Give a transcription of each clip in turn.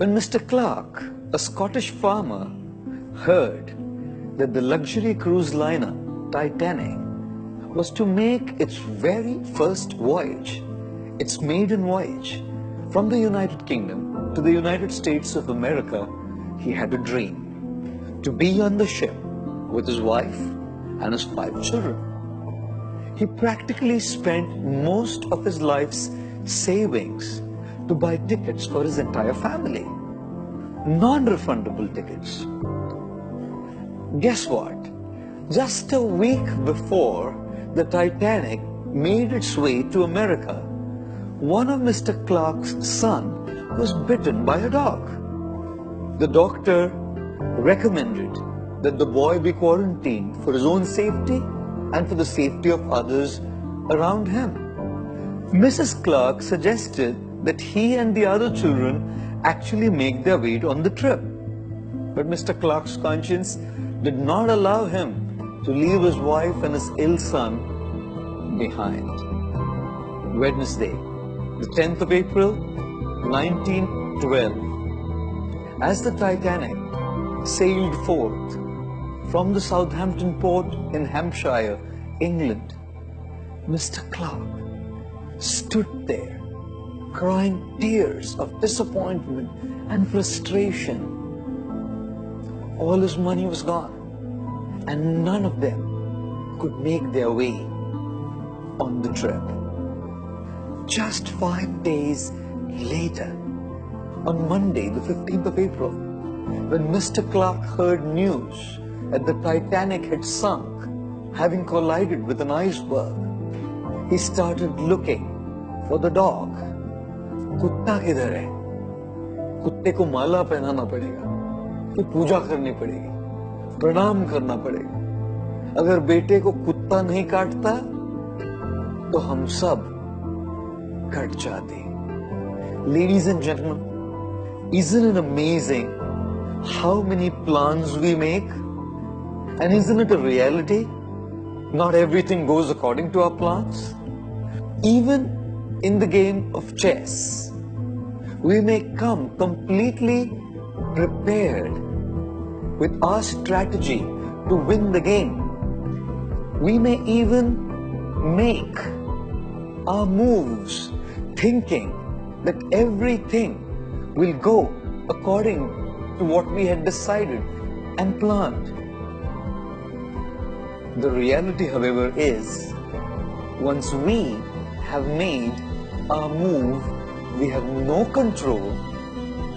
When Mr. Clark, a Scottish farmer, heard that the luxury cruise liner Titanic was to make its very first voyage, its maiden voyage, from the United Kingdom to the United States of America, he had a dream to be on the ship with his wife and his 5 children. He practically spent most of his life's savings to buy tickets for his entire family. Non-refundable tickets. Guess what? Just a week before the Titanic made its way to America, one of Mr. Clark's son was bitten by a dog. The doctor recommended that the boy be quarantined for his own safety and for the safety of others around him. Mrs. Clark suggested that he and the other children actually make their way on the trip. But Mr. Clark's conscience did not allow him to leave his wife and his ill son behind. Wednesday, the 10th of April, 1912, as the Titanic sailed forth from the Southampton port in Hampshire, England, Mr. Clark stood there crying tears of disappointment and frustration. All his money was gone, and none of them could make their way on the trip. Just 5 days later, on Monday, the 15th of April, when Mr. Clark heard news that the Titanic had sunk, having collided with an iceberg, he started looking for the dog. कुत्ता किधर है? कुत्ते को माला पहनाना पड़ेगा, कि पूजा करनी पड़ेगी, प्रणाम करना पड़ेगा. अगर बेटे को कुत्ता नहीं काटता, तो हम सब कट जाते. Ladies and gentlemen, isn't it amazing how many plans we make? And isn't it a reality? Not everything goes according to our plans. Even in the game of chess, we may come completely prepared with our strategy to win the game. We may even make our moves thinking that everything will go according to what we had decided and planned. The reality, however, is once we have made our move, we have no control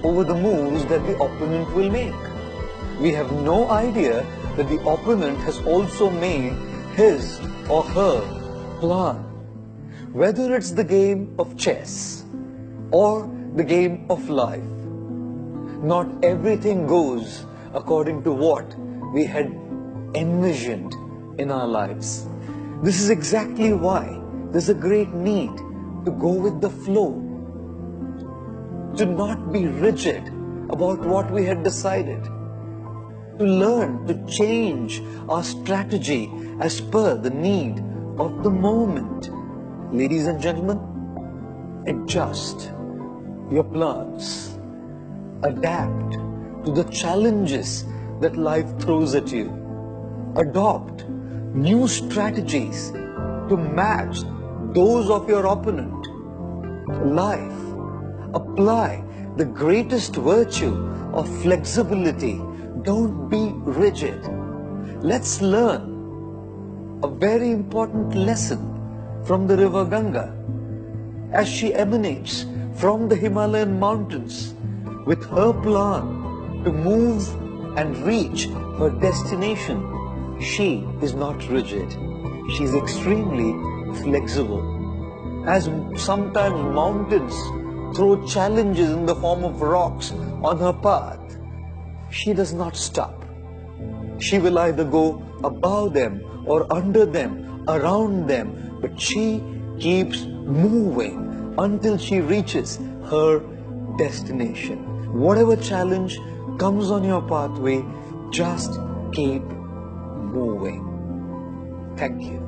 over the moves that the opponent will make. We have no idea that the opponent has also made his or her plan. Whether it's the game of chess or the game of life, not everything goes according to what we had envisioned in our lives. This is exactly why there's a great need to go with the flow, to not be rigid about what we had decided, to learn to change our strategy as per the need of the moment. Ladies and gentlemen, adjust your plans, adapt to the challenges that life throws at you, adopt new strategies to match those of your opponent. Life, apply the greatest virtue of flexibility. Don't be rigid. Let's learn a very important lesson from the river Ganga as she emanates from the Himalayan mountains with her plan to move and reach her destination. She is not rigid. She is extremely flexible. As sometimes mountains throw challenges in the form of rocks on her path, she does not stop. She will either go above them or under them, around them, but she keeps moving until she reaches her destination. Whatever challenge comes on your pathway, just keep moving. Thank you.